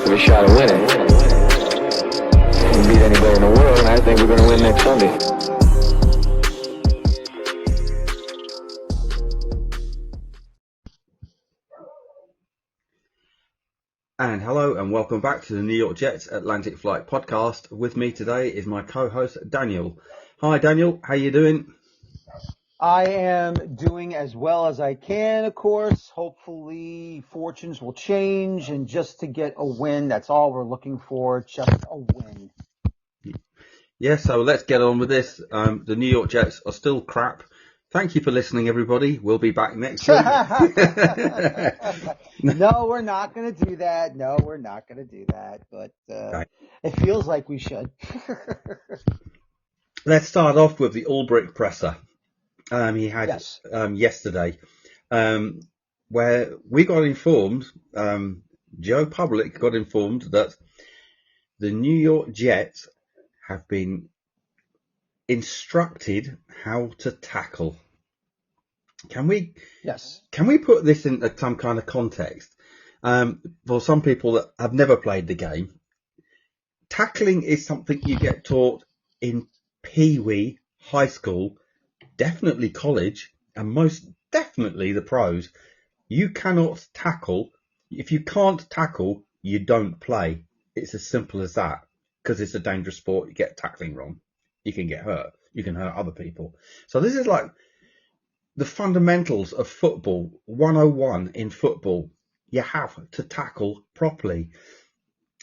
of a shot of winning. We can beat anybody in the world, and I think we're going to win next Sunday. And hello and welcome back to the New York Jets Atlantic Flight podcast. With me today is my co-host Daniel. Hi Daniel, how you doing? I am doing as well as I can, of course. Hopefully fortunes will change, and just to get a win, that's all we're looking for, just a win. Yeah, so let's get on with this. The New York Jets are still crap. Thank you for listening, everybody. We'll be back next week. No, we're not going to do that. No, we're not going to do that. But Okay. It feels like we should. Let's start off with the Ulbrich presser. He had Yes. Yesterday, where we got informed, Joe Public got informed that the New York Jets have been instructed how to tackle. Can we put this in some kind of context? For some people that have never played the game, tackling is something you get taught in pee-wee, high school, definitely college, and most definitely the pros. You cannot tackle. If you can't tackle, you don't play. It's as simple as that, because it's a dangerous sport. You get tackling wrong, you can get hurt. You can hurt other people. So this is like the fundamentals of football, 101 in football. You have to tackle properly.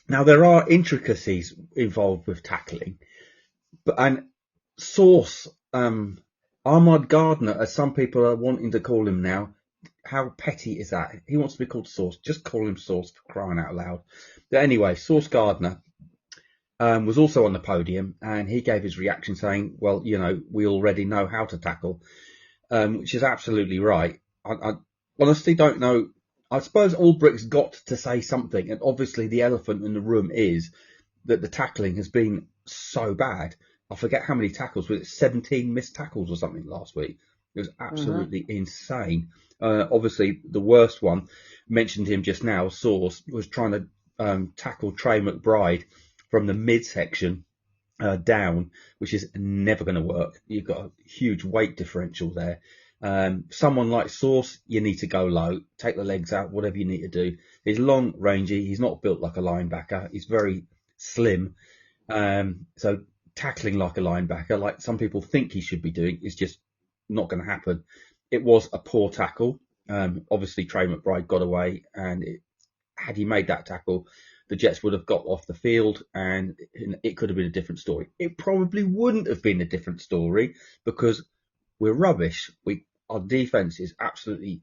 Now, there are intricacies involved with tackling, and Sauce, Ahmad Gardner, as some people are wanting to call him now, how petty is that? He wants to be called Sauce. Just call him Sauce, for crying out loud. But anyway, Sauce Gardner was also on the podium, and he gave his reaction saying, well, we already know how to tackle, which is absolutely right. I honestly don't know. I suppose Ulbricht's got to say something, and obviously the elephant in the room is that the tackling has been so bad. I forget how many tackles, was it 17 missed tackles or something last week? It was absolutely insane. Obviously, the worst one, mentioned him just now, Sauce, was trying to tackle Trey McBride from the midsection down, which is never going to work. You've got a huge weight differential there. Someone like Sauce, you need to go low, take the legs out, whatever you need to do. He's long, rangy. He's not built like a linebacker. He's very slim. So tackling like a linebacker, like some people think he should be doing, is just not going to happen. It was a poor tackle. Obviously, Trey McBride got away, and had he made that tackle, the Jets would have got off the field, and it could have been a different story. It probably wouldn't have been a different story because we're rubbish. Our defense is absolutely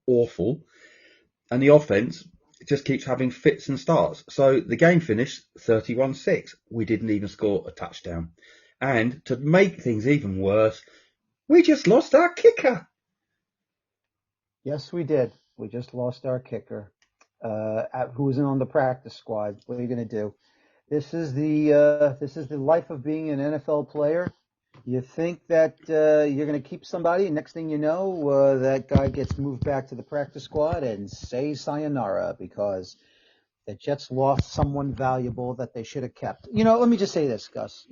awful, and the offense just keeps having fits and starts. So the game finished 31-6. We didn't even score a touchdown. And to make things even worse, we just lost our kicker. Yes, we did. We just lost our kicker, who was in on the practice squad. What are you going to do? This is the life of being an NFL player. You think that you're going to keep somebody, and next thing you know, that guy gets moved back to the practice squad, and say sayonara, because the Jets lost someone valuable that they should have kept. Let me just say this, Gus.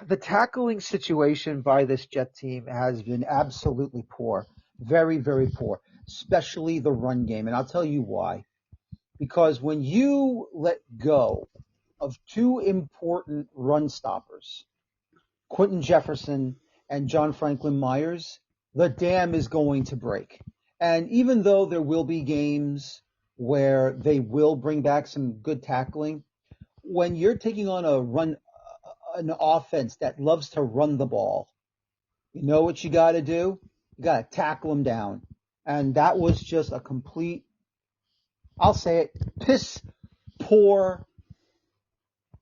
The tackling situation by this Jet team has been absolutely poor, very, very poor, especially the run game, and I'll tell you why. Because when you let go of two important run stoppers, Quentin Jefferson and John Franklin Myers, the dam is going to break. And even though there will be games where they will bring back some good tackling, when you're taking on an offense that loves to run the ball, you know what you got to do? You got to tackle them down. And that was just a complete, I'll say it, piss poor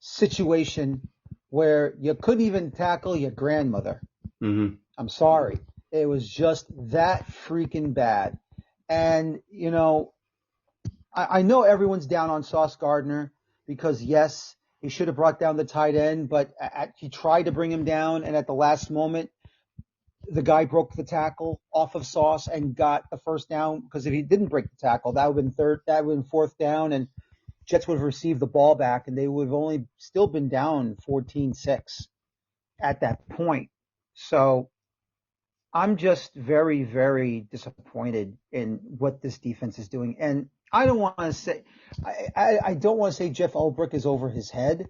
situation where you couldn't even tackle your grandmother. I'm sorry. It was just that freaking bad. And, I know everyone's down on Sauce Gardner because, yes, he should have brought down the tight end, but he tried to bring him down, and at the last moment, the guy broke the tackle off of Sauce and got the first down, because if he didn't break the tackle, that would have been fourth down, and Jets would have received the ball back, and they would have only still been down 14-6 at that point. So I'm just very, very disappointed in what this defense is doing. And I don't want to say, I don't want to say Jeff Ulbrich is over his head,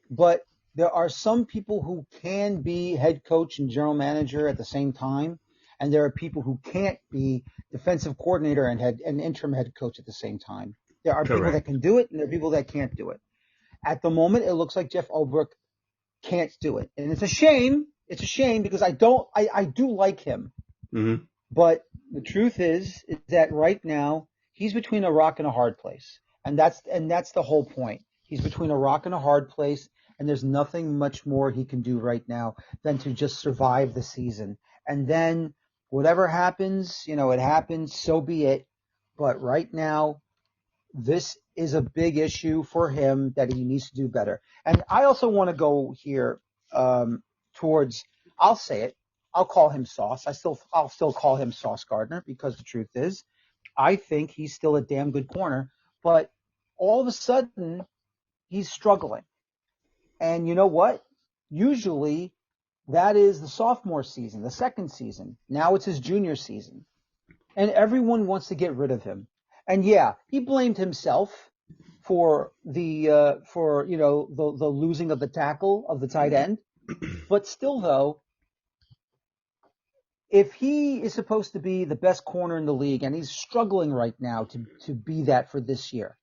but there are some people who can be head coach and general manager at the same time, and there are people who can't be defensive coordinator and interim head coach at the same time. There are people that can do it, and there are people that can't do it. At the moment, it looks like Jeff Ulbrich can't do it, and it's a shame. It's a shame because I do like him, but the truth is that right now he's between a rock and a hard place, and that's the whole point. He's between a rock and a hard place, and there's nothing much more he can do right now than to just survive the season. And then whatever happens, it happens, so be it. But right now, this is a big issue for him that he needs to do better. And I also want to go here towards, I'll say it, I'll call him Sauce. I'll still call him Sauce Gardner, because the truth is, I think he's still a damn good corner, but all of a sudden he's struggling. And you know what? Usually that is the sophomore season, the second season. Now it's his junior season. And everyone wants to get rid of him. And yeah, he blamed himself for the losing of the tackle of the tight end. But still, though, if he is supposed to be the best corner in the league, and he's struggling right now to be that for this year,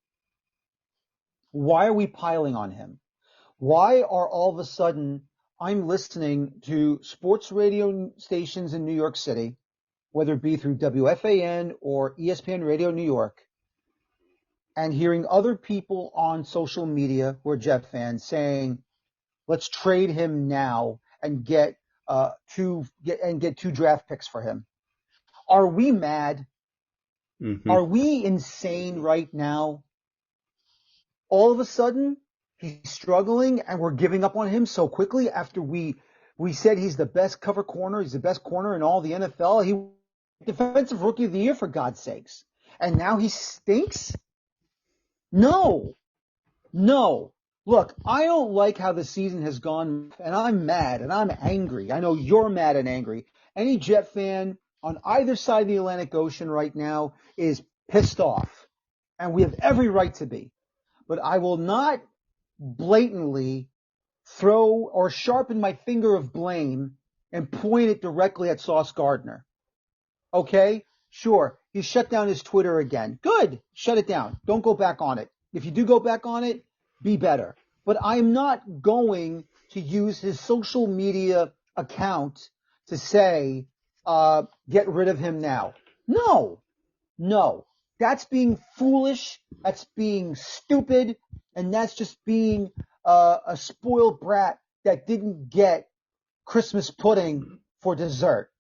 why are we piling on him? Why are all of a sudden I'm listening to sports radio stations in New York City, whether it be through WFAN or ESPN Radio New York, and hearing other people on social media who are Jet fans saying, let's trade him now and get two draft picks for him. Are we mad? Are we insane right now? All of a sudden, he's struggling and we're giving up on him so quickly after we said he's the best cover corner. He's the best corner in all the NFL. He defensive rookie of the year, for God's sakes. And now he stinks? No. Look, I don't like how the season has gone, and I'm mad and I'm angry. I know you're mad and angry. Any Jet fan on either side of the Atlantic Ocean right now is pissed off, and we have every right to be. But I will not blatantly throw or sharpen my finger of blame and point it directly at Sauce Gardner. Okay? Sure, he shut down his Twitter again. Good. Shut it down. Don't go back on it. If you do go back on it, be better. But I'm not going to use his social media account to say, get rid of him now. No. That's being foolish. That's being stupid. And that's just being a spoiled brat that didn't get Christmas pudding for dessert.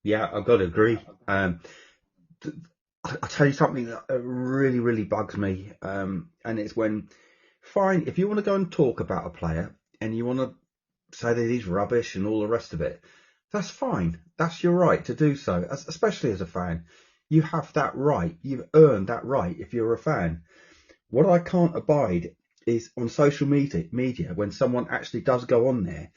Yeah, I've got to agree. I'll tell you something that really, really bugs me, and it's when, fine, if you want to go and talk about a player and you want to say that he's rubbish and all the rest of it, that's fine. That's your right to do so, especially as a fan. You have that right. You've earned that right if you're a fan. What I can't abide is on social media when someone actually does go on there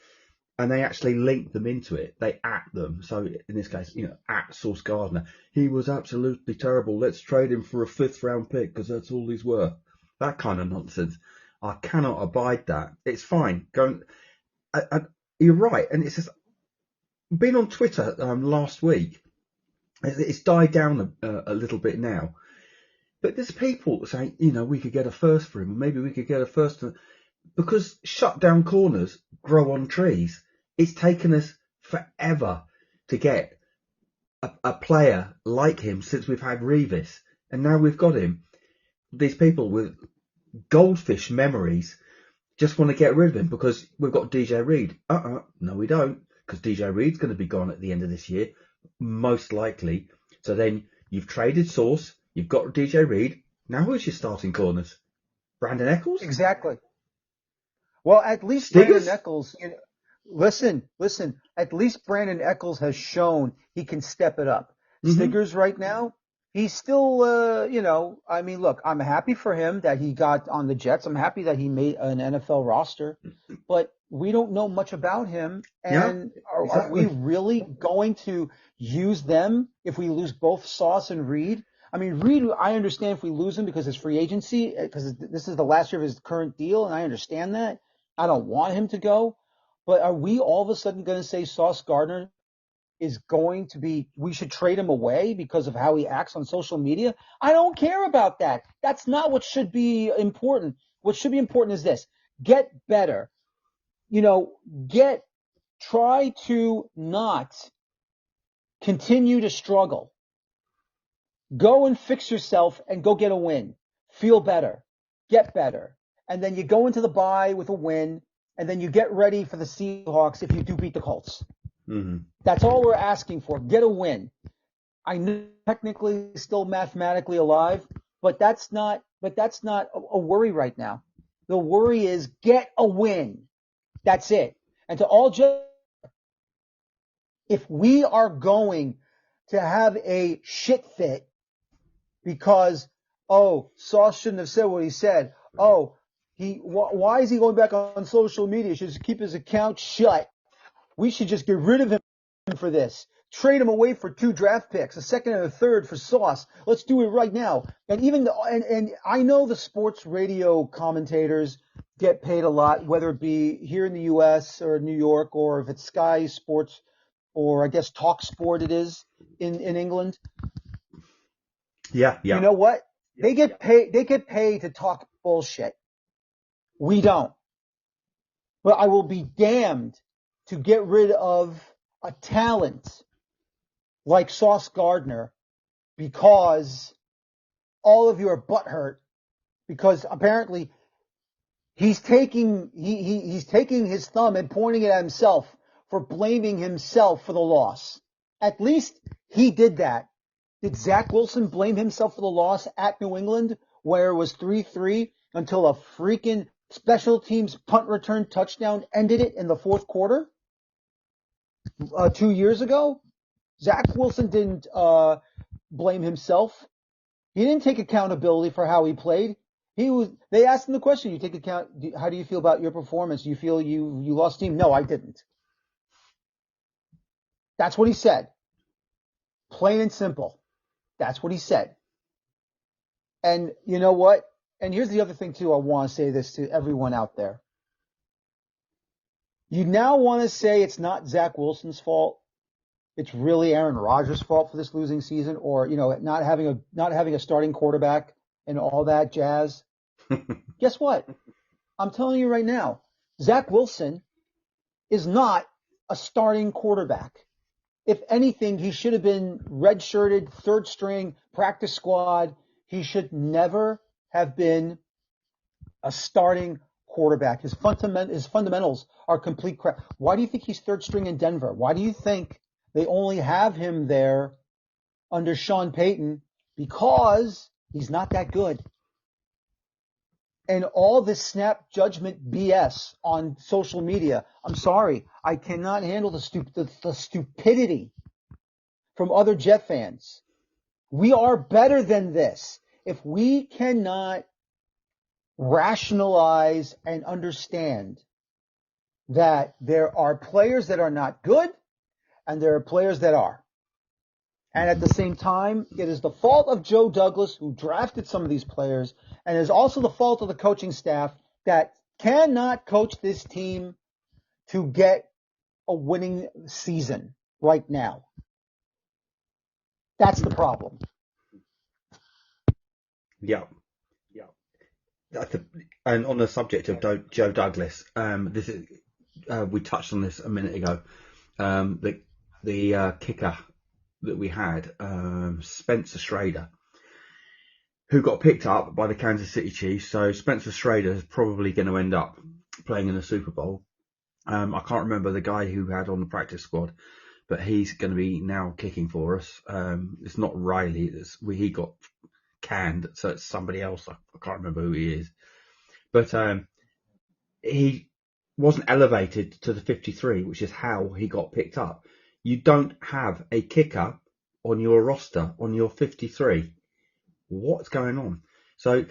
and they actually link them into it. They at them. So in this case, at Sauce Gardner. He was absolutely terrible. Let's trade him for a 5th round pick because that's all he's worth. That kind of nonsense. I cannot abide that. It's fine. You're right. And it's just been on Twitter last week. It's died down a little bit now. But there's people saying, we could get a first for him. Or maybe we could get a first. Because shut down corners grow on trees. It's taken us forever to get a player like him since we've had Revis. And now we've got him. These people with goldfish memories just want to get rid of him because we've got DJ Reed. No, we don't. Because DJ Reed's going to be gone at the end of this year, most likely. So then you've traded Sauce. You've got DJ Reed. Now who's your starting corners? Brandon Eccles? Exactly. Well, at least Stiggers? Brandon Eccles, Listen. At least Brandon Eccles has shown he can step it up. Mm-hmm. Stiggers right now, he's still, I mean, look, I'm happy for him that he got on the Jets. I'm happy that he made an NFL roster, but we don't know much about him. And are we really going to use them if we lose both Sauce and Reed? I mean, Reed, I understand if we lose him because it's free agency, because this is the last year of his current deal, and I understand that. I don't want him to go. But are we all of a sudden going to say Sauce Gardner is going to be, we should trade him away because of how he acts on social media? I don't care about that. That's not what should be important. What should be important is this: get better. Try to not continue to struggle. Go and fix yourself and go get a win. Feel better. Get better. And then you go into the bye with a win, and then you get ready for the Seahawks if you do beat the Colts. Mm-hmm. That's all we're asking for. Get a win. I know technically still mathematically alive, but that's not a worry right now. The worry is get a win. That's it. And to all judges, if we are going to have a shit fit because, Sauce shouldn't have said what he said. Why is he going back on social media? He should just keep his account shut. We should just get rid of him for this. Trade him away for 2 draft picks, a second and a third for Sauce. Let's do it right now. And I know the sports radio commentators get paid a lot, whether it be here in the U.S. or New York, or if it's Sky Sports, or I guess Talk Sport it is in England. Yeah. You know what? They get paid to talk bullshit. We don't. But I will be damned to get rid of a talent like Sauce Gardner because all of you are butthurt because apparently he's taking his thumb and pointing it at himself for blaming himself for the loss. At least he did that. Did Zach Wilson blame himself for the loss at New England where it was 3-3 until a freaking special teams punt return touchdown ended it in the fourth quarter 2 years ago? Zach Wilson didn't blame himself. He didn't take accountability for how he played. They asked him the question, how do you feel about your performance? Do you feel you lost steam? No, I didn't. That's what he said. Plain and simple. That's what he said. And you know what? And here's the other thing too. I want to say this to everyone out there. You now want to say it's not Zach Wilson's fault. It's really Aaron Rodgers' fault for this losing season, or not having a starting quarterback and all that jazz. Guess what? I'm telling you right now, Zach Wilson is not a starting quarterback. If anything, he should have been redshirted, third string, practice squad. He should never have been a starting quarterback. His fundamentals are complete crap. Why do you think he's third string in Denver? Why do you think they only have him there under Sean Payton? Because he's not that good. And all this snap judgment BS on social media, I'm sorry, I cannot handle the stupidity from other Jet fans. We are better than this. If we cannot rationalize and understand that there are players that are not good and there are players that are. And at the same time, it is the fault of Joe Douglas, who drafted some of these players, and it is also the fault of the coaching staff that cannot coach this team to get a winning season right now. That's the problem. Yeah. And on the subject of Joe Douglas, this is we touched on this a minute ago. The kicker that we had, Spencer Schrader, who got picked up by the Kansas City Chiefs. So Spencer Schrader is probably going to end up playing in the Super Bowl. I can't remember the guy who had on the practice squad, but he's going to be now kicking for us. It's not Riley. He got canned, so it's somebody else. I can't remember who he is. But he wasn't elevated to the 53, which is how he got picked up. You don't have a kicker on your roster on your 53. What's going on? So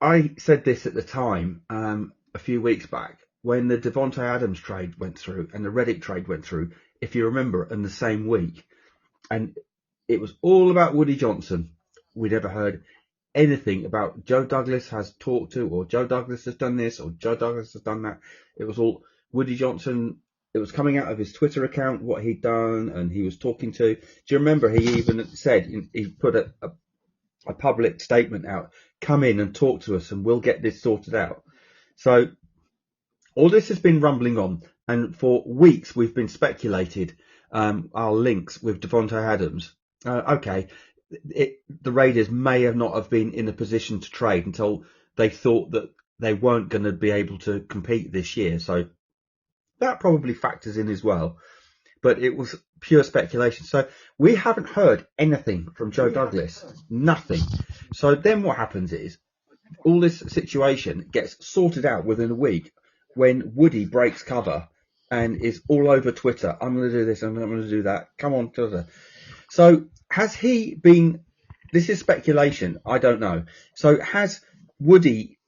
I said this at the time, a few weeks back, when the Devontae Adams trade went through and the Reddick trade went through, if you remember, in the same week. And it was all about Woody Johnson. We'd never heard anything about Joe Douglas has talked to, or Joe Douglas has done this, or Joe Douglas has done that. It was all Woody Johnson. It was coming out of his Twitter account what he'd done, and he was talking to. Do you remember he even said, he put a public statement out, come in and talk to us and we'll get this sorted out. So all this has been rumbling on, and for weeks we've been speculated our links with Devontae Adams. Okay, the Raiders may have not have been in a position to trade until they thought that they weren't going to be able to compete this year. So that probably factors in as well. But it was pure speculation. So we haven't heard anything from Joe Douglas. Nothing. So then what happens is all this situation gets sorted out within a week when Woody breaks cover and is all over Twitter. I'm going to do this. I'm going to do that. Come on. So has he been, this is speculation. I don't know. So has Woody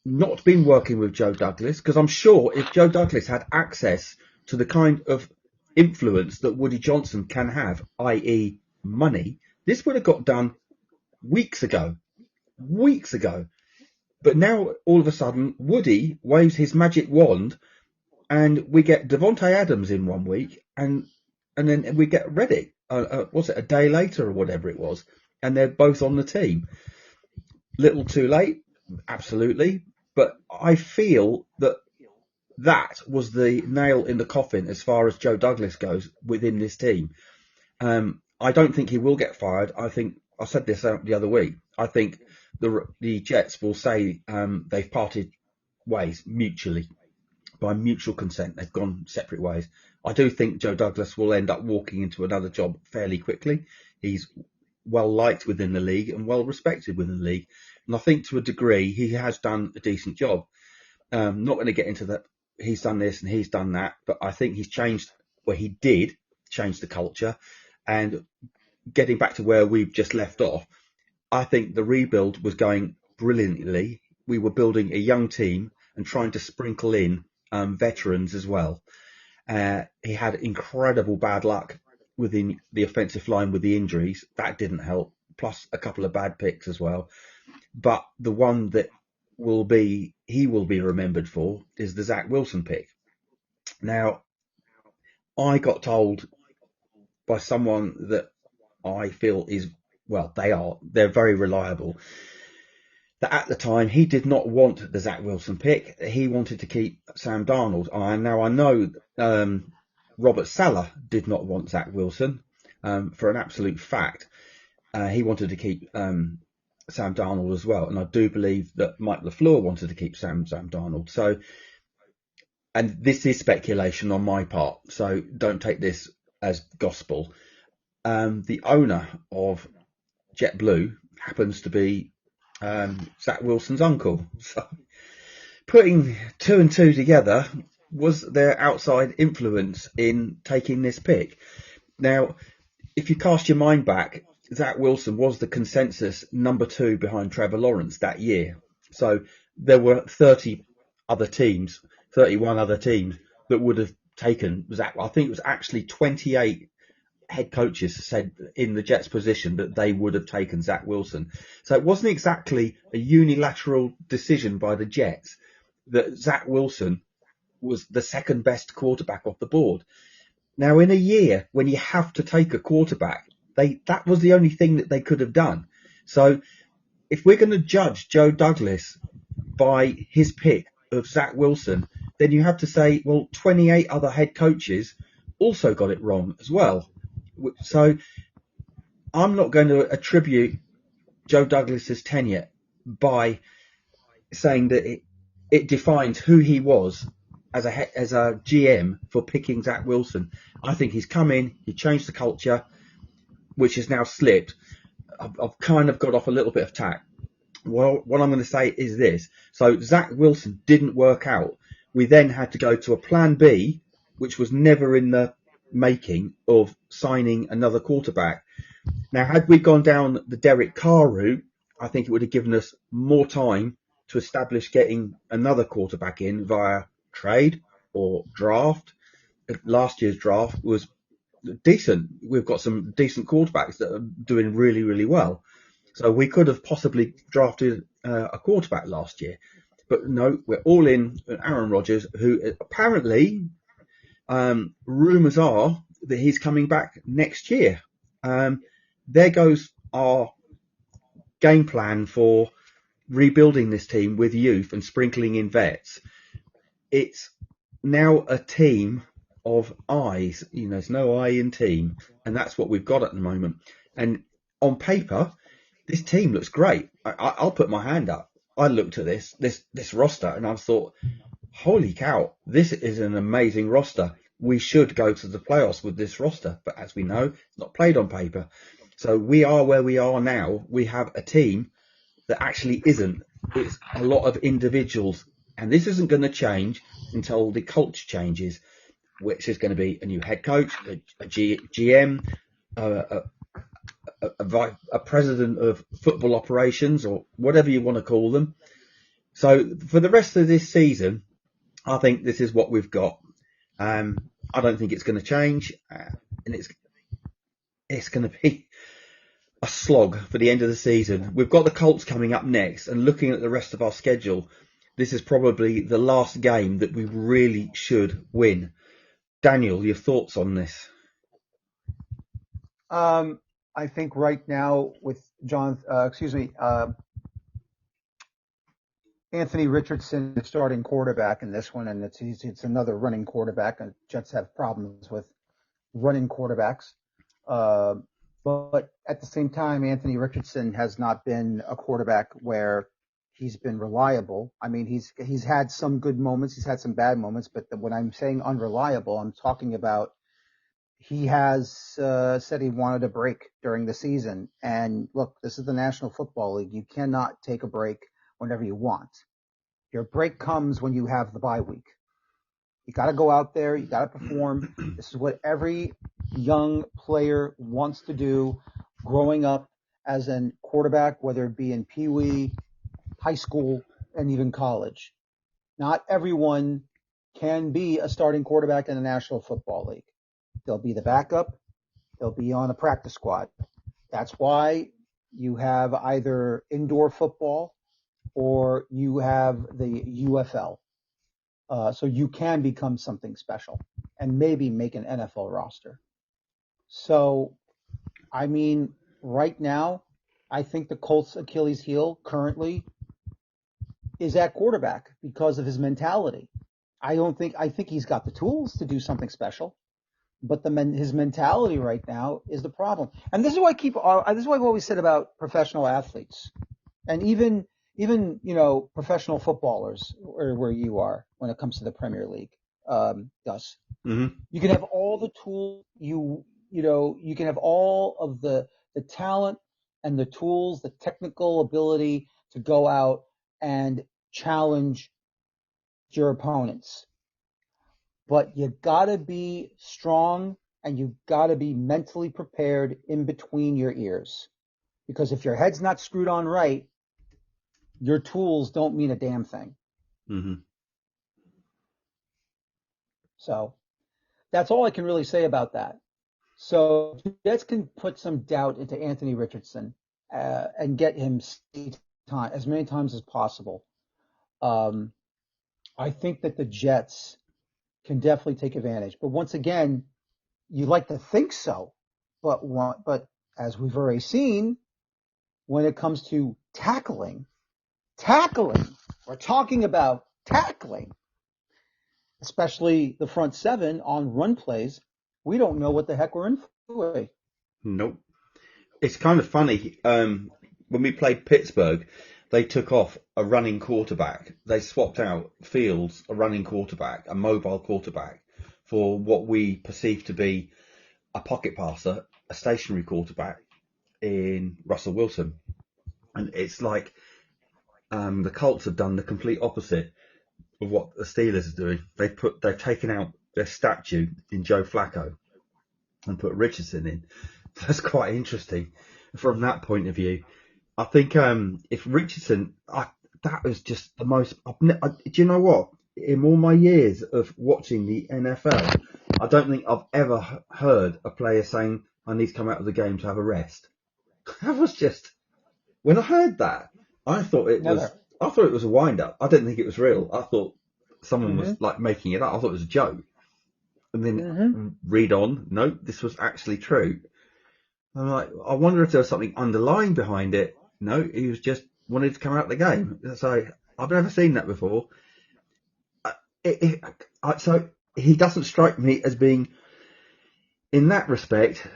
not been working with Joe Douglas? Because I'm sure if Joe Douglas had access to the kind of influence that Woody Johnson can have, i.e. money, this would have got done weeks ago. But now all of a sudden Woody waves his magic wand and we get Devontae Adams in 1 week and then we get Reddick, what's it, a day later or whatever it was, and they're both on the team. Little too late, absolutely, but I feel that was the nail in the coffin as far as Joe Douglas goes within this team. I don't think he will get fired. I think, I said this the other week, I think the Jets will say they've parted ways mutually. By mutual consent, they've gone separate ways. I do think Joe Douglas will end up walking into another job fairly quickly. He's well liked within the league and well respected within the league. And I think to a degree he has done a decent job. Not going to get into that. He's done this and he's done that, but I think he's changed, well, he did change the culture. And getting back to where we've just left off, I think the rebuild was going brilliantly. We were building a young team and trying to sprinkle in veterans as well. He had incredible bad luck within the offensive line with the injuries. That didn't help, plus a couple of bad picks as well. But the one that he will be remembered for is the Zach Wilson pick. Now, I got told by someone that I feel is, well, they're very reliable, that at the time he did not want the Zach Wilson pick. He wanted to keep Sam Darnold. Now I know Robert Saleh did not want Zach Wilson for an absolute fact. He wanted to keep Sam Darnold as well, and I do believe that Mike LaFleur wanted to keep Sam Darnold. So, and this is speculation on my part, so don't take this as gospel. The owner of JetBlue happens to be Zach Wilson's uncle. So, putting two and two together, was their outside influence in taking this pick? Now, if you cast your mind back, Zach Wilson was the consensus number 2 behind Trevor Lawrence that year. So there were 31 other teams that would have taken Zach. I think it was actually 28 head coaches said in the Jets position that they would have taken Zach Wilson. So it wasn't exactly a unilateral decision by the Jets that Zach Wilson was the second best quarterback off the board. Now, in a year when you have to take a quarterback, that was the only thing that they could have done. So if we're going to judge Joe Douglas by his pick of Zach Wilson, then you have to say, well, 28 other head coaches also got it wrong as well. So I'm not going to attribute Joe Douglas's tenure by saying that it defines who he was as a GM for picking Zach Wilson. I think he's come in, he changed the culture, which has now slipped. I've kind of got off a little bit of tack. Well, what I'm going to say is this. So Zach Wilson didn't work out we then had to go to a plan B, which was never in the making, of signing another quarterback. Now, had we gone down the Derek Carr route, I think it would have given us more time to establish getting another quarterback in via trade or draft. Last year's draft was decent. We've got some decent quarterbacks that are doing really, really well. So we could have possibly drafted a quarterback last year. But no, we're all in Aaron Rodgers, who apparently, rumours are that he's coming back next year. There goes our game plan for rebuilding this team with youth and sprinkling in vets. It's now a team of eyes. There's no I in team, and that's what we've got at the moment. And on paper, this team looks great. I'll put my hand up. I looked at this roster and I thought, holy cow, this is an amazing roster. We should go to the playoffs with this roster. But as we know, it's not played on paper. So we are where we are now. We have a team that actually isn't. It's a lot of individuals. And this isn't going to change until the culture changes, which is going to be a new head coach, a GM, a president of football operations, or whatever you want to call them. So for the rest of this season, I think this is what we've got. I don't think it's going to change, and it's going to be a slog for the end of the season. We've got the Colts coming up next, and looking at the rest of our schedule, this is probably the last game that we really should win. Daniel, your thoughts on this? I think right now with Anthony Richardson, the starting quarterback in this one, and it's another running quarterback, and Jets have problems with running quarterbacks. But at the same time, Anthony Richardson has not been a quarterback where he's been reliable. I mean, he's had some good moments, he's had some bad moments, but when I'm saying unreliable, I'm talking about he has said he wanted a break during the season. And look, this is the National Football League. You cannot take a break whenever you want. Your break comes when you have the bye week. You got to go out there. You got to perform. This is what every young player wants to do growing up as a quarterback, whether it be in Pee Wee, high school, and even college. Not everyone can be a starting quarterback in the National Football League. They'll be the backup. They'll be on a practice squad. That's why you have either indoor football or you have the UFL. So you can become something special and maybe make an NFL roster. So, I mean, right now, I think the Colts' Achilles heel currently is at quarterback because of his mentality. I think he's got the tools to do something special, but his mentality right now is the problem. And this is why this is what I've always said about professional athletes, and even professional footballers, where you are when it comes to the Premier League, Gus. Mm-hmm. You can have all the tools, you can have all of the talent and the tools, the technical ability to go out and challenge your opponents. But you gotta be strong and you gotta be mentally prepared in between your ears. Because if your head's not screwed on right, your tools don't mean a damn thing. Mm-hmm. So that's all I can really say about that. So Jets can put some doubt into Anthony Richardson and get him as many times as possible. I think that the Jets can definitely take advantage. But once again, you like to think so. But as we've already seen, when it comes to tackling, we're talking about tackling, especially the front seven on run plays, we don't know what the heck we're in for. Nope. It's kind of funny. When we played Pittsburgh, they took off a running quarterback. They swapped out Fields, a running quarterback, a mobile quarterback, for what we perceive to be a pocket passer, a stationary quarterback in Russell Wilson. And it's like the Colts have done the complete opposite. of what the Steelers are doing. They've taken out their statue in Joe Flacco and put Richardson in. That's quite interesting from that point of view. I think if Richardson, that was just the most. Do you know what? In all my years of watching the NFL, I don't think I've ever heard a player saying, "I need to come out of the game to have a rest." That was just, when I heard that, I thought it was a wind up. I didn't think it was real. I thought someone was like making it up. I thought it was a joke. And then read on, no, this was actually true. I'm like, I wonder if there was something underlying behind it. No, he was just wanted to come out of the game. So I've never seen that before. So he doesn't strike me as being, in that respect,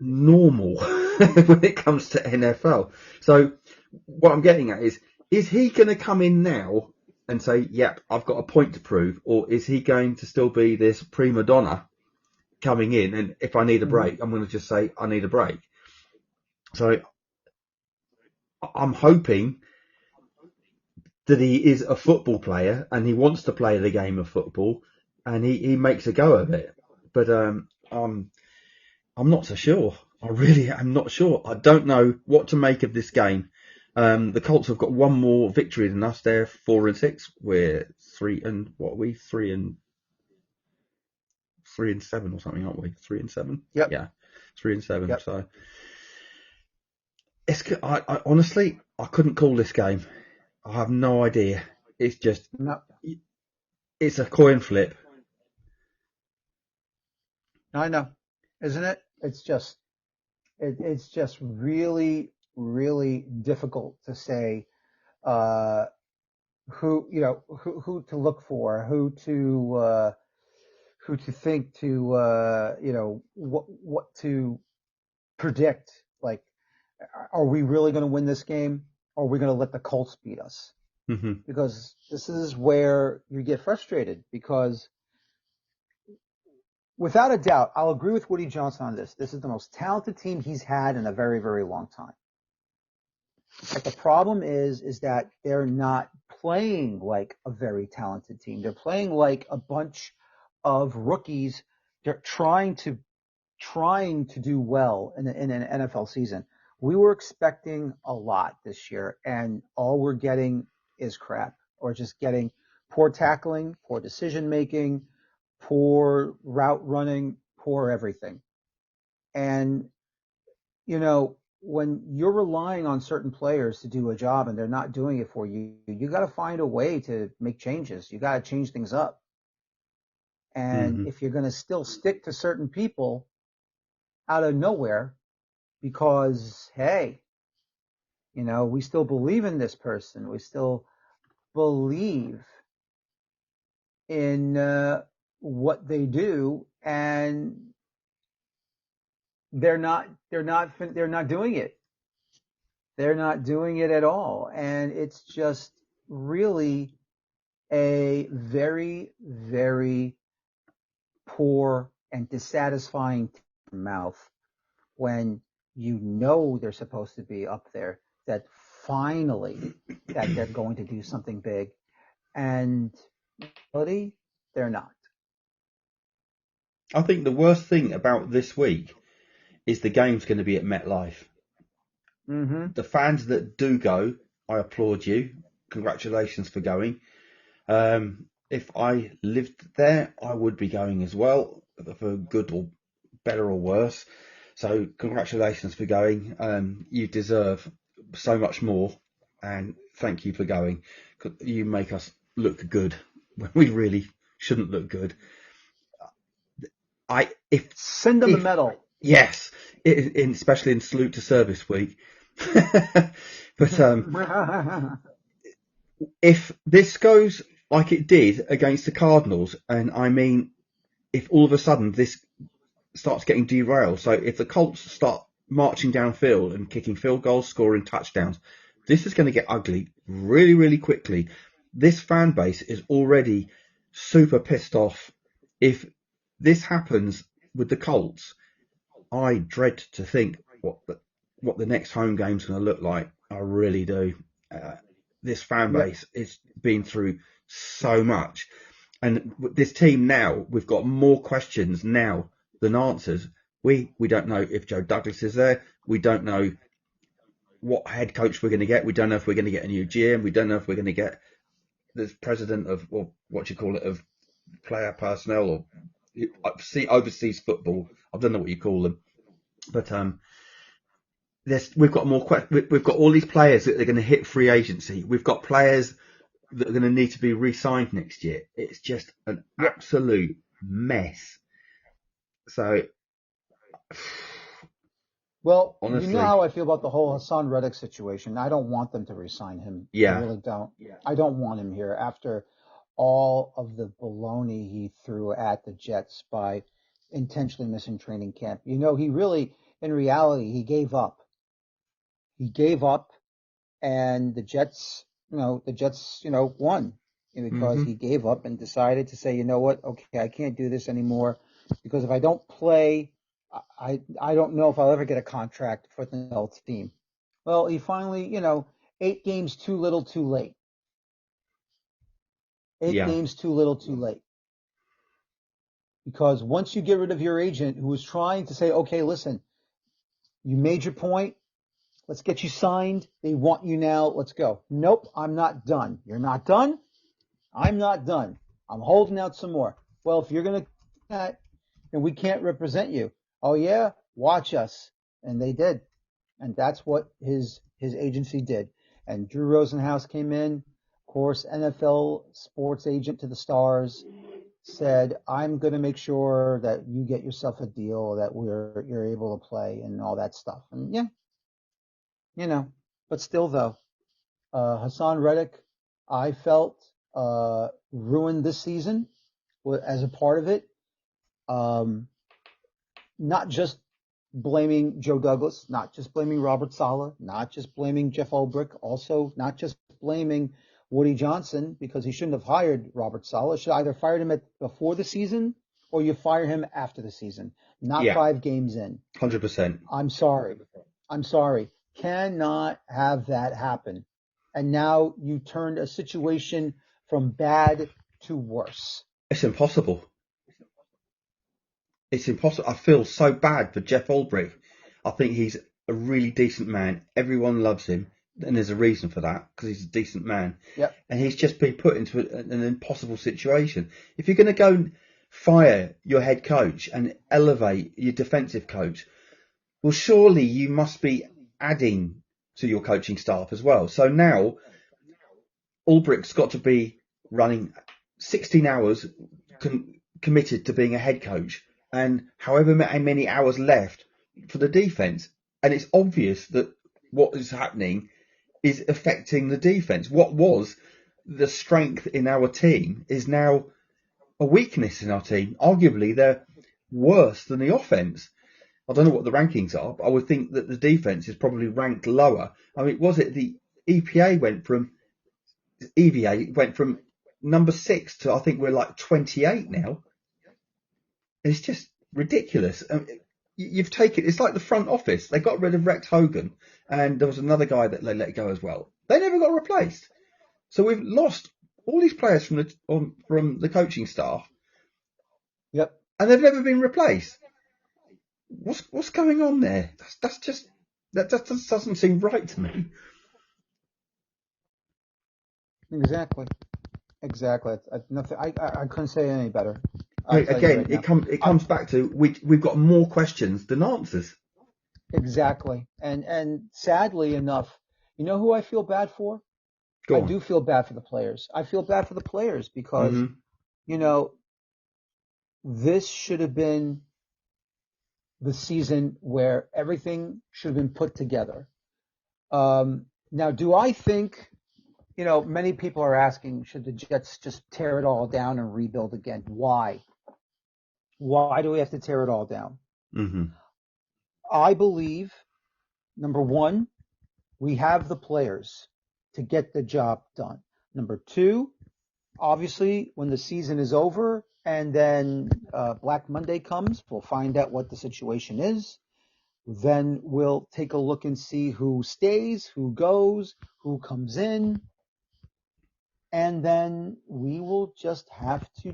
normal when it comes to NFL. So what I'm getting at is he going to come in now and say, yep, I've got a point to prove, or is he going to still be this prima donna coming in, and if I need a break, I'm going to just say I need a break? So I'm hoping that he is a football player and he wants to play the game of football and he makes a go of it. But I'm not so sure. I really am not sure. I don't know what to make of this game. The Colts have got one more victory than us. They're 4-6. We're 3-7 or something, aren't we? 3-7. Yep. Yeah, 3-7. Yep. So I honestly, I couldn't call this game. I have no idea. It's just, it's a coin flip. I know, isn't it? It's just really, really difficult to say who to look for, who to think to what to predict. Like, are we really going to win this game? Or are we going to let the Colts beat us? Mm-hmm. Because this is where you get frustrated, because without a doubt, I'll agree with Woody Johnson on this. This is the most talented team he's had in a very, very long time. But the problem is that they're not playing like a very talented team. They're playing like a bunch of rookies. They're trying to do well in an NFL season. We were expecting a lot this year, and all we're getting is crap, or just getting poor tackling, poor decision making, poor route running, poor everything. And, when you're relying on certain players to do a job and they're not doing it for you, you got to find a way to make changes. You got to change things up. And if you're going to still stick to certain people out of nowhere, because, hey, we still believe in this person. We still believe in what they do, and they're not doing it. They're not doing it at all. And it's just really a very, very poor and dissatisfying mouth when they're supposed to be up there, that finally that they're going to do something big, and really they're not. I think the worst thing about this week is the game's going to be at MetLife. Mm-hmm. The fans that do go, I applaud you. Congratulations for going. If I lived there, I would be going as well, for good or better or worse. So congratulations for going. You deserve so much more, and thank you for going. You make us look good when we really shouldn't look good. Send them the medal. Yes, especially in Salute to Service week. But if this goes like it did against the Cardinals, and I mean, if all of a sudden this starts getting derailed, so if the Colts start marching downfield and kicking field goals, scoring touchdowns, this is going to get ugly really, really quickly. This fan base is already super pissed off. If this happens with the Colts, I dread to think what the next home game's going to look like. I really do. this fan base is been through so much. And this team now, we've got more questions now than answers. We don't know if Joe Douglas is there. We don't know what head coach we're going to get. We don't know if we're going to get a new GM. We don't know if we're going to get the president of, or what you call it, of player personnel or overseas football. I don't know what you call them. But we've got we've got all these players that are going to hit free agency. We've got players that are going to need to be re-signed next year. It's just an absolute mess. So, well, honestly, you know how I feel about the whole Hassan Reddick situation. I don't want them to re-sign him. Yeah. I really don't. I don't want him here after all of the baloney he threw at the Jets by intentionally missing training camp. You know, he really, in reality, he gave up. He gave up, and the Jets, won because he gave up and decided to say, you know what, okay, I can't do this anymore because if I don't play, I don't know if I'll ever get a contract for the NFL team. Well, he finally, 8 games too little, too late. 8 games too little, too late. Because once you get rid of your agent who was trying to say, okay, listen, you made your point. Let's get you signed. They want you now. Let's go. Nope, I'm not done. You're not done? I'm not done. I'm holding out some more. Well, if you're going to do that, then we can't represent you. Oh, yeah? Watch us. And they did. And that's what his agency did. And Drew Rosenhaus came in, of course, NFL sports agent to the stars, said, I'm going to make sure that you get yourself a deal, that you're able to play and all that stuff. And yeah. But still, though, Hassan Reddick, I felt, ruined this season as a part of it. Not just blaming Joe Douglas, not just blaming Robert Saleh, not just blaming Jeff Ulbrich, also not just blaming Woody Johnson, because he shouldn't have hired Robert Saleh. Should either fired him before the season or you fire him after the season, not 5 games in. 100%. I'm sorry. Cannot have that happen. And now you turned a situation from bad to worse. It's impossible. It's impossible. I feel so bad for Jeff Ulbrich. I think he's a really decent man. Everyone loves him. And there's a reason for that, because he's a decent man. Yep. And he's just been put into an impossible situation. If you're going to go and fire your head coach and elevate your defensive coach, well, surely you must be adding to your coaching staff as well. So now Ulbricht's got to be running 16 hours committed to being a head coach and however many hours left for the defense. And it's obvious that what is happening is affecting the defense. What was the strength in our team is now a weakness in our team. Arguably, they're worse than the offense. I don't know what the rankings are, but I would think that the defense is probably ranked lower. I mean, the EVA went from number 6 to I think we're like 28 now. It's just ridiculous. You've taken, it's like the front office. They got rid of Rex Hogan and there was another guy that they let go as well. They never got replaced. So we've lost all these players from the coaching staff. Yep. And they've never been replaced. What's going on there? That just doesn't seem right to me. Exactly. I couldn't say it any better. Again, it comes back to we've got more questions than answers. Exactly. And sadly enough, you know who I feel bad for? I do feel bad for the players. I feel bad for the players because, this should have been the season where everything should have been put together. Now, do I think, many people are asking, should the Jets just tear it all down and rebuild again? Why? Why do we have to tear it all down? Mm-hmm. I believe, number one, we have the players to get the job done. Number two, obviously, when the season is over and then Black Monday comes, we'll find out what the situation is. Then we'll take a look and see who stays, who goes, who comes in. and then we will just have to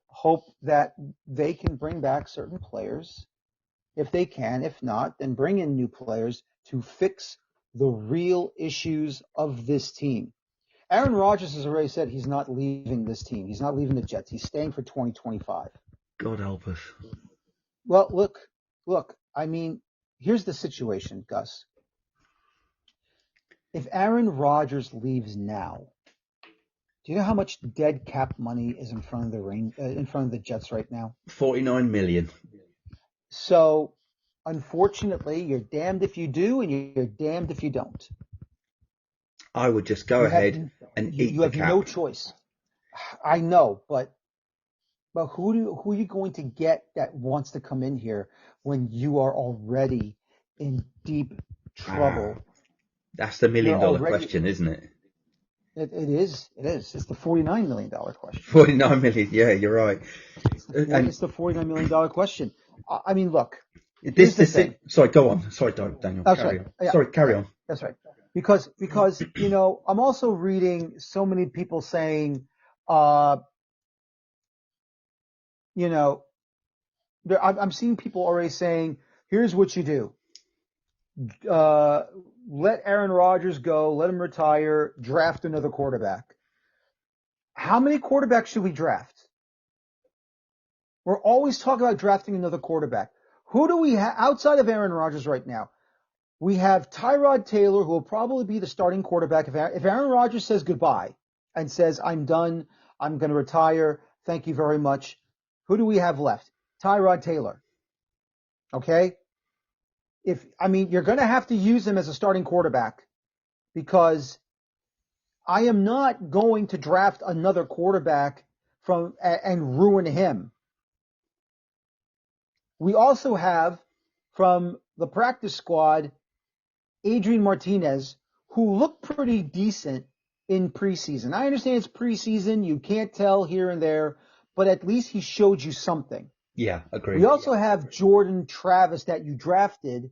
hope that they can bring back certain players if they can. If not, then bring in new players to fix the real issues of this team. Aaron Rodgers has already said he's not leaving this team. He's not leaving the Jets. He's staying for 2025. God help us. Well, look, I mean, here's the situation, Gus. If Aaron Rodgers leaves now, do you know how much dead cap money is in front of the Jets right now? 49 million. So, unfortunately, you're damned if you do and you're damned if you don't. I would just go ahead and eat the cap. You have no choice. I know, but who are you going to get that wants to come in here when you are already in deep trouble? That's the $1 million question, isn't it? It is. It's the $49 million question. 49 million. Yeah, you're right. It's the $49 million question. I mean, look. Sorry, go on. Sorry, Daniel. Carry on. Yeah, sorry, carry on. That's right. Because I'm also reading so many people saying, I'm seeing people already saying, here's what you do. Let Aaron Rodgers go, let him retire, draft another quarterback. How many quarterbacks should we draft? We're always talking about drafting another quarterback. Who do we have outside of Aaron Rodgers right now? We have Tyrod Taylor, who will probably be the starting quarterback. If Aaron Rodgers says goodbye and says, I'm done, I'm going to retire, thank you very much, who do we have left? Tyrod Taylor. Okay? You're going to have to use him as a starting quarterback because I am not going to draft another quarterback and ruin him. We also have from the practice squad Adrian Martinez, who looked pretty decent in preseason. I understand it's preseason. You can't tell here and there, but at least he showed you something. Yeah, agreed. We also have Jordan Travis that you drafted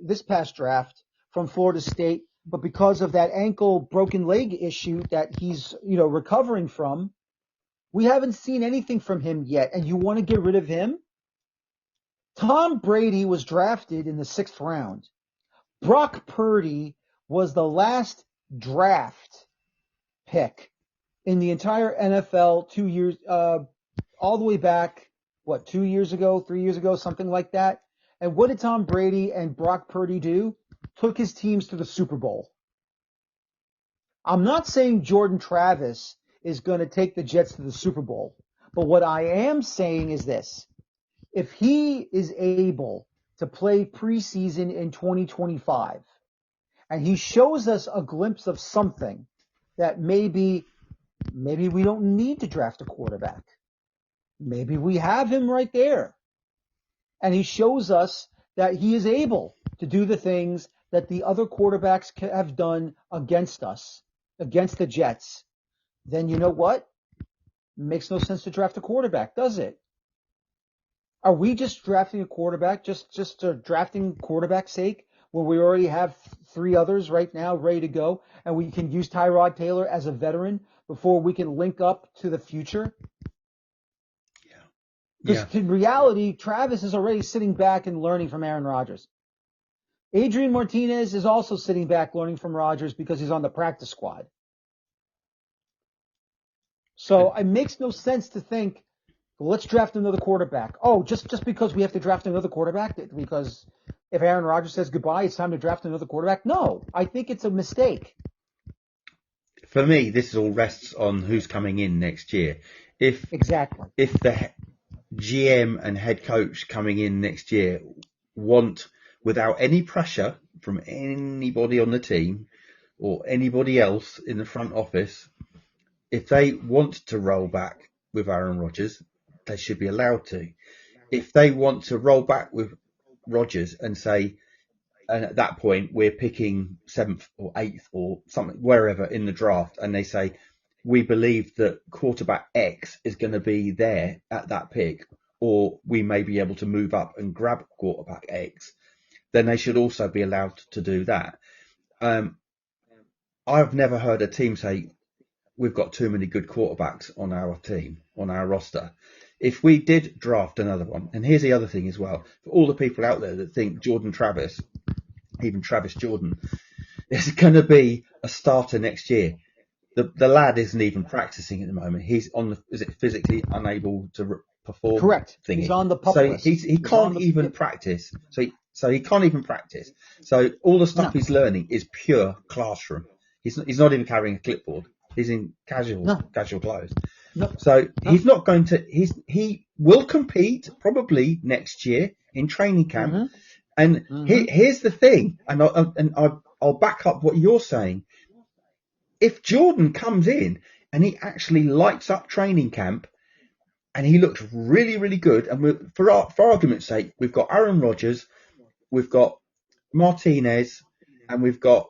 this past draft from Florida State, but because of that ankle broken leg issue that he's, recovering from, we haven't seen anything from him yet. And you want to get rid of him? Tom Brady was drafted in the 6th round. Brock Purdy was the last draft pick in the entire NFL 2 years, all the way back, 2 years ago, 3 years ago, something like that. And what did Tom Brady and Brock Purdy do? Took his teams to the Super Bowl. I'm not saying Jordan Travis is going to take the Jets to the Super Bowl, but what I am saying is this. If he is able to play preseason in 2025, and he shows us a glimpse of something that maybe we don't need to draft a quarterback. Maybe we have him right there. And he shows us that he is able to do the things that the other quarterbacks have done against us, against the Jets. Then you know what? It makes no sense to draft a quarterback, does it? Are we just drafting a quarterback, just drafting quarterback's sake, where we already have 3 others right now ready to go, and we can use Tyrod Taylor as a veteran before we can link up to the future? Because in reality, Travis is already sitting back and learning from Aaron Rodgers. Adrian Martinez is also sitting back learning from Rodgers because he's on the practice squad. So it makes no sense to think, well, let's draft another quarterback. Oh, just because we have to draft another quarterback? Because if Aaron Rodgers says goodbye, it's time to draft another quarterback? No, I think it's a mistake. For me, this all rests on who's coming in next year. If the GM and head coach coming in next year want, without any pressure from anybody on the team or anybody else in the front office, if they want to roll back with Aaron Rodgers, they should be allowed to. If they want to roll back with Rodgers and say, and at that point we're picking 7th or 8th or something, wherever in the draft, and they say, we believe that quarterback X is going to be there at that pick, or we may be able to move up and grab quarterback X, then they should also be allowed to do that. I've never heard a team say we've got too many good quarterbacks on our team, on our roster. If we did draft another one, and here's the other thing as well, for all the people out there that think Jordan Travis, even Travis Jordan, is going to be a starter next year. The lad isn't even practicing at the moment. He's is it physically unable to perform? Correct. Thingy. He's on the pup so list. he can't even practice. So he can't even practice. So all the stuff he's learning is pure classroom. He's not even carrying a clipboard. He's in casual clothes. No. So he's not going to. He will compete probably next year in training camp. And here's the thing, and I'll back up what you're saying. If Jordan comes in and he actually lights up training camp and he looks really, really good, and for argument's sake, we've got Aaron Rodgers, we've got Martinez, and we've got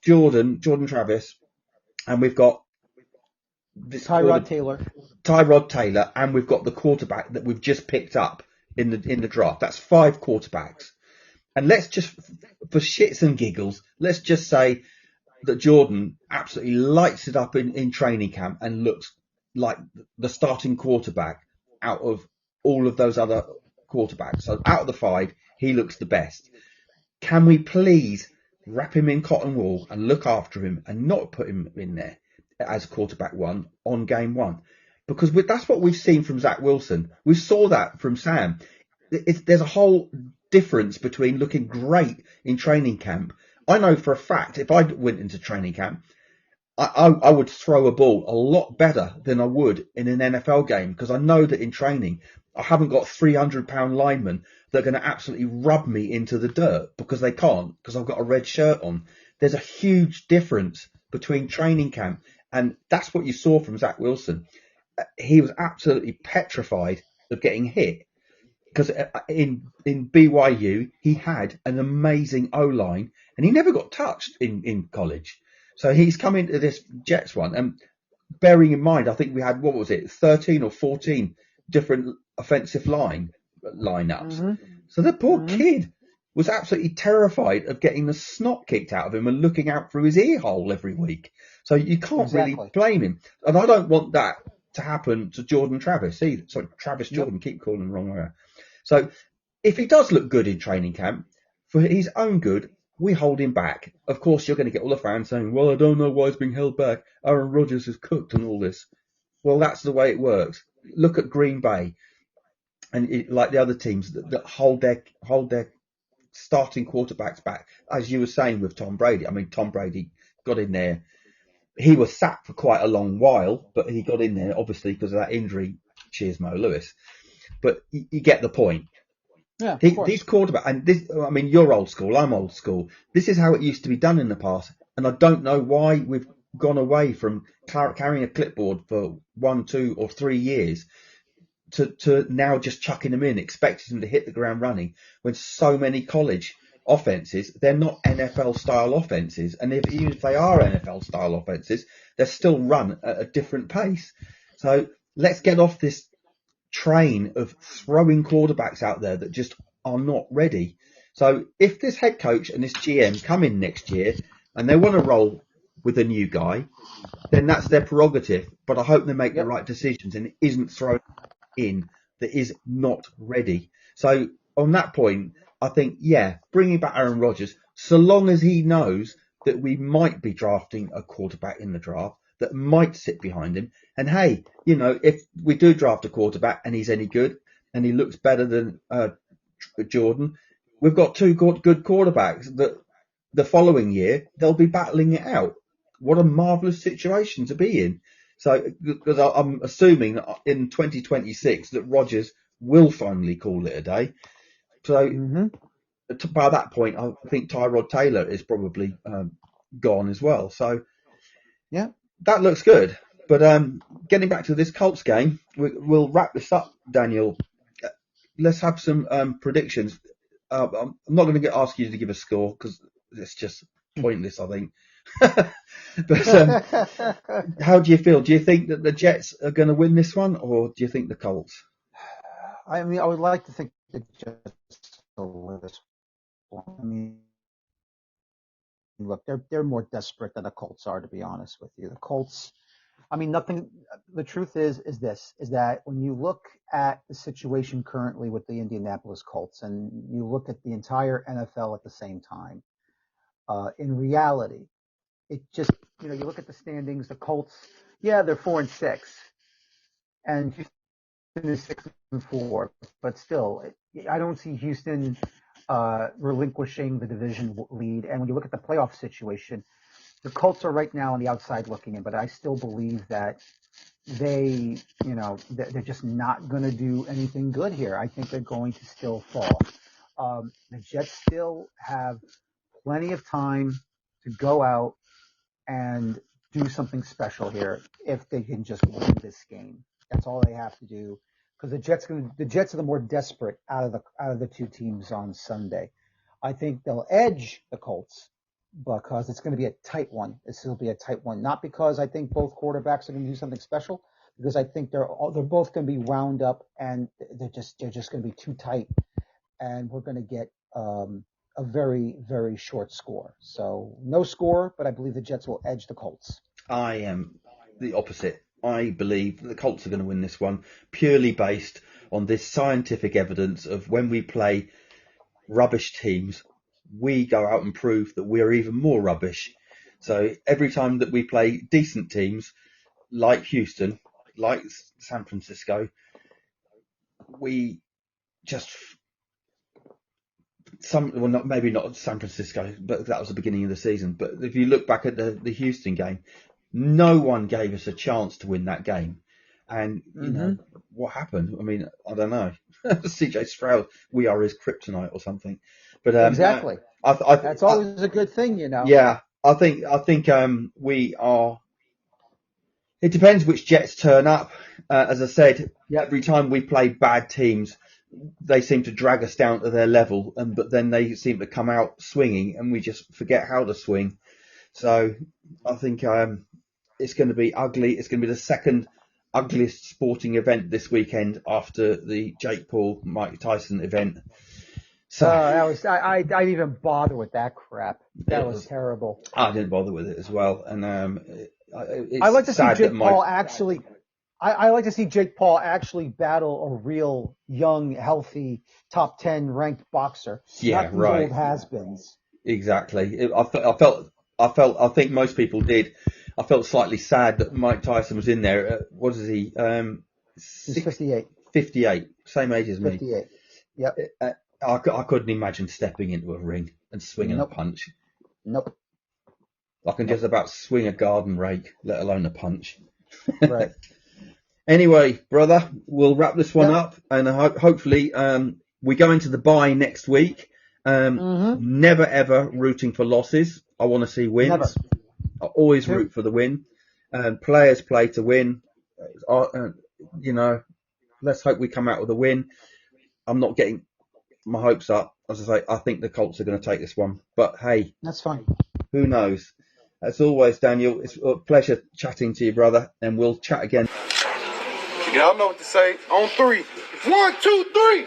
Jordan Travis, and we've got Tyrod Taylor, and we've got the quarterback that we've just picked up in the draft. That's 5 quarterbacks. And let's just, for shits and giggles, let's just say that Jordan absolutely lights it up in training camp and looks like the starting quarterback out of all of those other quarterbacks. So out of the 5, he looks the best. Can we please wrap him in cotton wool and look after him and not put him in there as quarterback 1 on game 1? Because that's what we've seen from Zach Wilson. We saw that from Sam. There's a whole difference between looking great in training camp. I know for a fact if I went into training camp, I would throw a ball a lot better than I would in an NFL game, because I know that in training I haven't got 300-pound linemen that are going to absolutely rub me into the dirt, because they can't, because I've got a red shirt on. There's a huge difference between training camp, and that's what you saw from Zach Wilson. He was absolutely petrified of getting hit. Because in BYU, he had an amazing O-line, and he never got touched in college. So he's come into this Jets one, and bearing in mind, I think we had, 13 or 14 different offensive lineups. So the poor kid was absolutely terrified of getting the snot kicked out of him and looking out through his ear hole every week. So you can't really blame him. And I don't want that to happen to Jordan Travis either. Sorry, Travis Jordan, keep calling him the wrong way around. So if he does look good in training camp, for his own good, we hold him back. Of course, you're going to get all the fans saying, well, I don't know why he's being held back. Aaron Rodgers is cooked and all this. Well, that's the way it works. Look at Green Bay and like the other teams that hold their starting quarterbacks back. As you were saying with Tom Brady. I mean, Tom Brady got in there. He was sacked for quite a long while, but he got in there, obviously, because of that injury. Cheers, Mo Lewis. But you get the point. Yeah, these quarterbacks, and this, I mean, you're old school, I'm old school. This is how it used to be done in the past. And I don't know why we've gone away from carrying a clipboard for 1, 2 or 3 years to now just chucking them in, expecting them to hit the ground running, when so many college offenses, they're not NFL style offenses. And even if they are NFL style offenses, they're still run at a different pace. So let's get off this train of throwing quarterbacks out there that just are not ready. So if this head coach and this GM come in next year and they want to roll with a new guy, then that's their prerogative. But I hope they make the right decisions and it isn't thrown in that is not ready. So on that point, I think, bringing back Aaron Rodgers, so long as he knows that we might be drafting a quarterback in the draft that might sit behind him. And hey, if we do draft a quarterback and he's any good and he looks better than Jordan, we've got 2 good quarterbacks that the following year they'll be battling it out. What a marvellous situation to be in. So, because I'm assuming that in 2026 that Rodgers will finally call it a day. So by that point, I think Tyrod Taylor is probably gone as well. So that looks good. But getting back to this Colts game, we'll wrap this up, Daniel. Let's have some predictions. I'm not going to ask you to give a score because it's just pointless, I think. But how do you feel? Do you think that the Jets are going to win this one, or do you think the Colts? I mean, I would like to think the Jets will win this one. I mean, look, they're more desperate than the Colts are, to be honest with you. The Colts, I mean, nothing. The truth is that when you look at the situation currently with the Indianapolis Colts, and you look at the entire NFL at the same time, in reality, it just, you look at the standings. The Colts, yeah, they're 4-6, and Houston is 6-4, but still, I don't see Houston relinquishing the division lead. And when you look at the playoff situation, the Colts are right now on the outside looking in, but I still believe that they're just not going to do anything good here. I think they're going to still fall. The Jets still have plenty of time to go out and do something special here if they can just win this game. That's all they have to do, because the Jets are the more desperate out of the two teams on Sunday. I think they'll edge the Colts because it's going to be a tight one. This will be a tight one, not because I think both quarterbacks are going to do something special, because I think they're both going to be wound up and they're just going to be too tight, and we're going to get a very, very short score. So no score, but I believe the Jets will edge the Colts. I am the opposite. I believe the Colts are going to win this one purely based on this scientific evidence of when we play rubbish teams, we go out and prove that we're even more rubbish. So every time that we play decent teams like Houston, like San Francisco, we just maybe not San Francisco, but that was the beginning of the season. But if you look back at the Houston game, no one gave us a chance to win that game. And, what happened? I mean, I don't know. CJ Stroud, we are his kryptonite or something. But exactly. That's always a good thing, Yeah, I think we are. It depends which Jets turn up. As I said, every time we play bad teams, they seem to drag us down to their level, but then they seem to come out swinging, and we just forget how to swing. So I think it's going to be ugly. It's going to be the second ugliest sporting event this weekend after the Jake Paul, Mike Tyson event. So I didn't even bother with that crap. That was terrible. I didn't bother with it as well, and I like to see Jake Paul actually. I like to see Jake Paul actually battle a real young, healthy, top 10 ranked boxer. Yeah, not these right. Old has-beens. Exactly. I think most people did. I felt slightly sad that Mike Tyson was in there. What is he? He's 58. 58. Same age as me. 58. Yep. I couldn't imagine stepping into a ring and swinging a punch. Nope. I can just about swing a garden rake, let alone a punch. Right. Anyway, brother, we'll wrap this one up, and hopefully we go into the bye next week. Never ever rooting for losses. I want to see wins. Never. I always root for the win. Players play to win. Let's hope we come out with a win. I'm not getting my hopes up. As I say, I think the Colts are going to take this one. But hey, that's fine. Who knows? As always, Daniel, it's a pleasure chatting to you, brother, and we'll chat again. Y'all know what to say. On 3. 1, 2, 3.